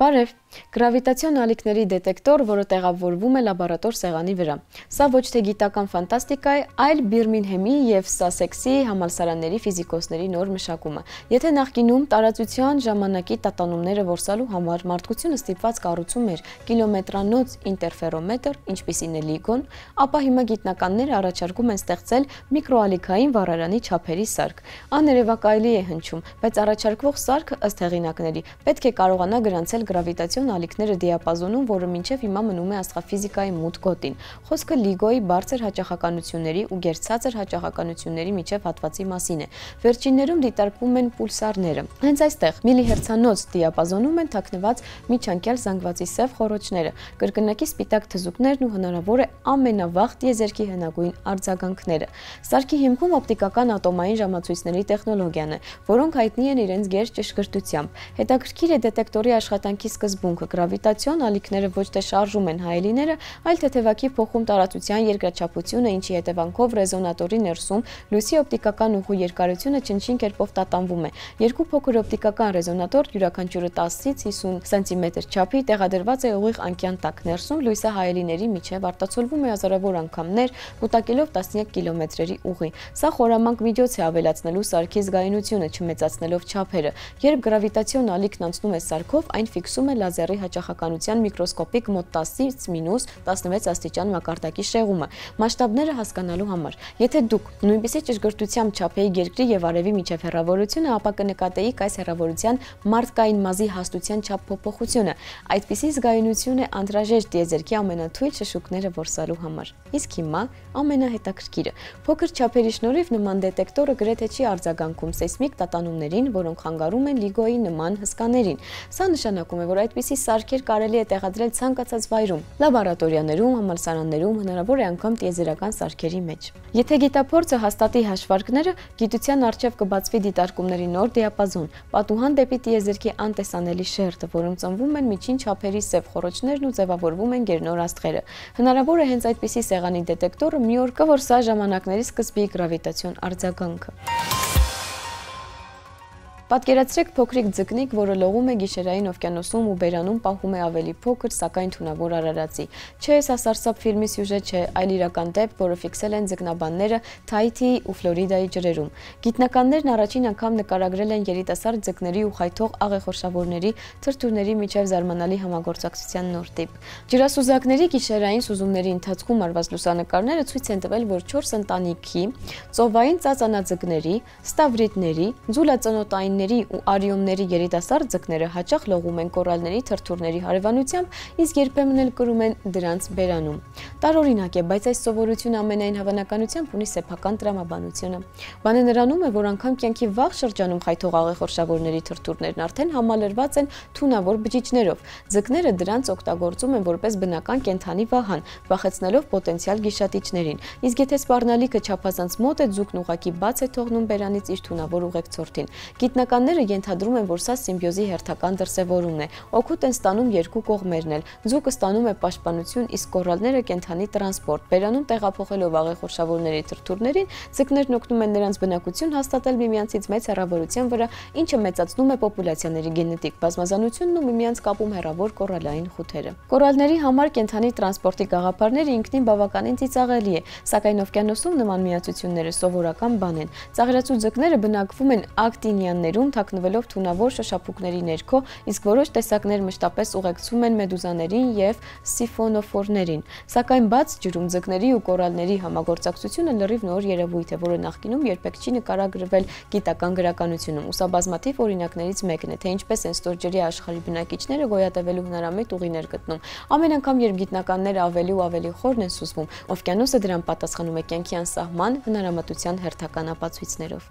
Բարև, գրավիտացիոն ալիքների դետեկտոր, որը տեղավորվում է լաբորատոր սեղանի վրա։ Սա ոչ թե գիտական ֆանտաստիկա է, այլ Բիրմինհեմի եւ Սասեքսի համալսարանների ֆիզիկոսների նոր մշակումը։ Եթե նախկինում տարածության ժամանակի տատանումները որսալու համար մարդկությունը ստիպված կառուցում էր կիլոմետրանոց ինտերֆերոմետր, ինչպիսին է լիգոն, ապա հիմա գիտնականները առաջարկում են ստեղծել միկրոալիքային վառարանի չափերի սարք։ Աներևակայելի է հնչում, բայց առաջարկվող սարքը ըստ հեղինակների պետք է կարողանա գրանցել գրավիտացիոն ալիքները դիապազոնում, որը մինչև հիմա մնում է աստղաֆիզիկայի մութ գոտին։ Խոսքը լիգոյի բարձր հաճախականությունների ու գերցածր հաճախականությունների միջև հատվածի մասին է։ Վերջիններում դիտարկվում են պուլսարները։ Հենց այստեղ միլիհերցանոց դիապազոնում են թաքնված միջանկյալ զանգվածի սև խոռոչները, կրկնակի սպիտակ թզուկներն ու հնարավոր է ամենավաղ տիեզերքի հնագույն արձագանքները։ Սարքի հիմքում օպտիկական ատոմային ժամացույցների տեխնոլոգիան է, որոնք հայտնի են իրենց գեր ճշգրտությամբ։ Հետաքրքիր է դետեկտորի աշխատանքի սկզբունքը։ Գրավիտացիոն ալիքները ոչ թե շարժում են հայելիները, այլ թեթևակի փոխում տարածության երկրաչափությունը, ինչի հետևանքով ռեզոնատորի ներսում լույսի օպտիկական ուղու երկարությունը չնչին կերպով տատանվում է։ Երկու փոքր օպտիկական ռեզոնատոր, յուրաքանչյուրը 10-ից 50 սանտիմետր չափի, տեղադրված է ուղիղ անկյան տակ։ Ներսում լույսը հայելիների միջև արտացոլվում է հազարավոր անգամներ, կուտակելով տասնյակ կիլոմետրերի ուղի։ Սա խորամանկ միջոց է ավելացնելու սարքի զգայունությունը, չմեծացնելով չափերը։ Երբ գրավիտացիոն ալիքն անցնում է սարքով, այն ֆիքսում է լազերի հաճախականության միկրոսկոպիկ մոտ 10-ից մինուս 16 աստիճան մակարդակի շեղումը մասշտաբները հասկանալու համար։ Եթե դուք նույնպիսի ճշգրտությամբ չափեիք երկրի եւ արևի միջև հեռավորությունը, ապա կնկատեիք այս հեռավորության մարդկային մազի հաստության չափ փոփոխությունը։ Այդպիսի զգայունություն է անհրաժեշտ տիեզերքի ամենաթույլ շշուկները որսալու համար։ Իսկ հիմա ամենահետաքրքիրը։ Փոքր չափերի շնորհիվ նման դետեկտորը գրեթե չի արձագանքում սեյսմիկ տատանումներին, որոնք խանգարում են լիգոյի նման հսկաներին։ Սա նշանակում է, որ այդպիսի սարքեր կարելի է տեղադրել ցանկացած վայրում՝ լաբորատորիաներում, համալսարաններում, հնարավոր է անգամ տիեզերական սարքերի մեջ։ Եթե գիտափորձը հաստատի հաշվարկները, գիտության առջև կբացվի դիտարկումների նոր դիապազոն, պատուհան դեպի տիեզերքի անտեսանելի շերտը, որում ծնվում են միջին չափերի սև խոռոչներն ու ձևավորվում են գերնոր աստղերը։ Հնարավոր է հենց այդպիսի սեղանի դետեկտորը մի օր կորսա ժամանակների սկզբի գրավիտացիոն արձագանքը։ Պատկերացրեք փոքրիկ ձկնիկ, որը լողում է գիշերային օվկիանոսում ու բերանում պահում է ավելի փոքր, սակայն թունավոր արարածի։ Չէ, սա սարսափ ֆիլմի սյուժե չէ, այլ իրական դեպք, որը ֆիքսել են ձկնաբանները Թայիթիի ու Ֆլորիդայի ջրերում։ Գիտնականներն առաջին անգամ նկարագրել են երիտասարդ ձկների ու խայթող աղեղորշավորների թրթուրների միջև զարմանալի համագործակցության նոր տիպ։ Ջրասուզակների գիշերային սուզումների ընթացքում արված լուսանկարները ցույց են տվել, որ 4 ընտանիքի ծովային ծածանաձկների, ստավրիդների, ձուլածնոտային ու արիոմների երիտասարդ ձկները հաճախ լողում են կորալների թրթուրների հարևանությամբ, իսկ երբեմն էլ կրում են դրանց բերանում։ Տարօրինակ է, բայց այս սովորությունը ամենայն հավանականությամբ ունի սեփական տրամաբանությունը։ Բանը նրանում է, որ անգամ կյանքի վաղ շրջանում խայթող աղեղորշավորների թրթուրներն արդեն համալրված են թունավոր բջիջներով։ Ձկները դրանց օգտագործում են որպես բնական կենդանի վահան, վախեցնելով պոտենցիալ գիշատիչներին։ Իսկ եթե սպառնալիքը չափազանց մոտ է, ձուկն ուղղակի բաց է թողնում բերանից իր թունավոր ուղեկցորդին։ Գիտնականները ենթադրում են, որ սա սիմբիոզի հերթական դրսևորումն է։ Օգուտ են ստանում երկու կողմերն էլ։ Ձուկը ստանում է պաշտպանություն, իսկ կորալները կենդանի տրանսպորտ։ Բերանում տեղափոխելով աղեղորշավորների թրթուրներին, ձկներն օգնում են նրանց բնակություն հաստատել միմյանցից մեծ հեռավորության վրա, ինչը մեծացնում է պոպուլյացիաների գենետիկ բազմազանությունն ու միմյանց կապում հեռավոր կորալային խութերը։ Կորալների համար կենդանի տրանսպորտի գաղափարները ինքնին բավականին ծիծաղելի է, սակայն օվկիանոսում նման միացությունները սովորական բան են։ Ծաղրացու ձկները բնակվում են ակտինիաններում, թաքնվելով թունավոր շշափուկների ներքո, իսկ որոշ տեսակներ մշտապես ուղեկցում են մեդուզաներին եւ սիֆոնոֆորներին։ Սակայն բաց ջրում ձկների ու կորալների համագործակցությունը լրիվ նոր երևույթ է, որը նախկինում երբեք չի նկարագրվել գիտական գրականությունում։ Ու սա բազմաթիվ օրինակներից մեկն է, թե ինչպես են ստորջրյա աշխարհի բնակիչները գոյատևելու հնարամիտ ուղիներ գտնում։ Ամեն անգամ, երբ գիտնականները ավելի ու ավելի խորն են սուզվում, օվկիանոսը դրան պատասխանում է կյանքի անսահման հնարամտության հերթական ապացույցներով։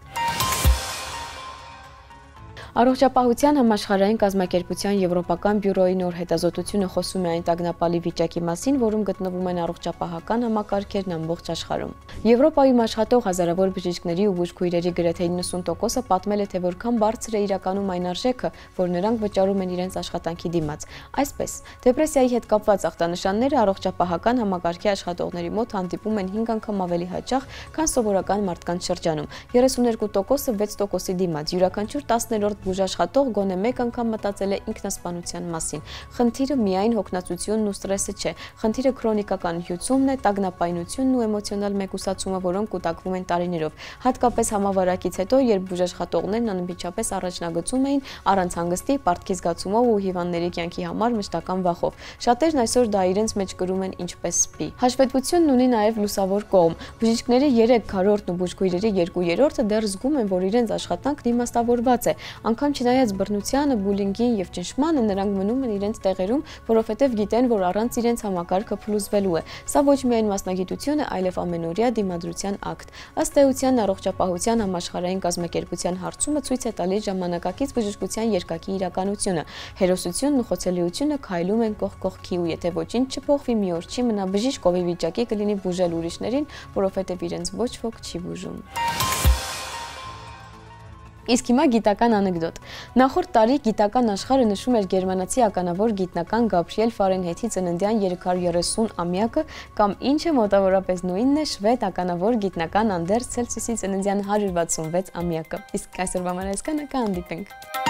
Առողջապահության համաշխարհային կազմակերպության Եվրոպական բյուրոյի նոր հետազոտությունը խոսում է այն տագնապալի վիճակի մասին, որում գտնվում են առողջապահական համակարգերն ամբողջ աշխարհում։ Եվրոպայում աշխատող հազարավոր բժիշկների ու բուժքույրերի գրեթե 90%-ը պատմել է, թե որքան բարձր է իրականում այն արժեքը, որ նրանք վճարում են իրենց աշխատանքի դիմաց։ Այսպես, դեպրեսիայի հետ կապված ախտանշանները առողջապահական համակարգի աշխատողների մոտ հանդիպում են 5 անգամ ավելի հաճախ, քան սովորական մարդկանց շրջանում։ 32%-ը 6%-ի դիմաց, յուրաքանչյուր 10-րդ երբ բուժաշխատող գոնե մեկ անգամ մտածել է ինքնասպանության մասին։ Խնդիրը միայն հոգնածությունն ու ստրեսը չէ, խնդիրը քրոնիկական հյուծումն է, տագնապայնությունն ու էմոցիոնալ մեկուսացումը, որոնք կուտակվում են տարիներով։ Հատկապես համավարակից հետո, երբ բուժաշխատողներն անմիջապես առաջնագծում էին առանց հանգստի, պարտքի զգացումով ու հիվանդների կյանքի համար մշտական վախով։ Շատերն այսօր դա իրենց մեջ կրում են ինչպես սպի։ Հաշվետվությունն ունի նաև լուսավոր կողմ։ Բժիշկների 3/4-ն ու բուժքույրերի 2/3-ը դեռ զգում են, որ իրենց աշխատանքն իմաստավորված է։ Անգամ չնայած բռնությանը, բուլինգին եւ ճնշմանը, նրանք մնում են իրենց տեղերում, որովհետեւ գիտեն, որ առանց իրենց համակարգը փլուզվելու է։ Սա ոչ միայն մասնագիտություն է, այլև ամենօրյա դիմադրության ակտ։ Ըստ էության, Առողջապահության համաշխարհային կազմակերպության հարցումը ցույց է տալիս ժամանակակից բժշկության երկակի իրականությունը։ Հերոսությունն ու խոցելիությունը քայլում են կողք կողքի, ու եթե ոչինչ չփոխվի, մի օր չի մնա բժիշկ, ով ի վիճակի կլինի բուժել ուրիշներին, որովհետև իրենց ոչ ոք չի բուժում։ Իսկ հիմա գիտական անեկդոտ։ Նախորդ տարի գիտական աշխարհը նշում էր գերմանացի ականավոր գիտնական Գաբրիել Ֆարենհեյթի ծննդյան 330-ամյակը, կամ ինչը մոտավորապես նույնն է շվեդ ականավոր գիտնական Անդերս Ցելսիուսի ծննդյան 166-ամյակը։ Իսկ այսօրվա համար այսքանը, կհանդիպենք։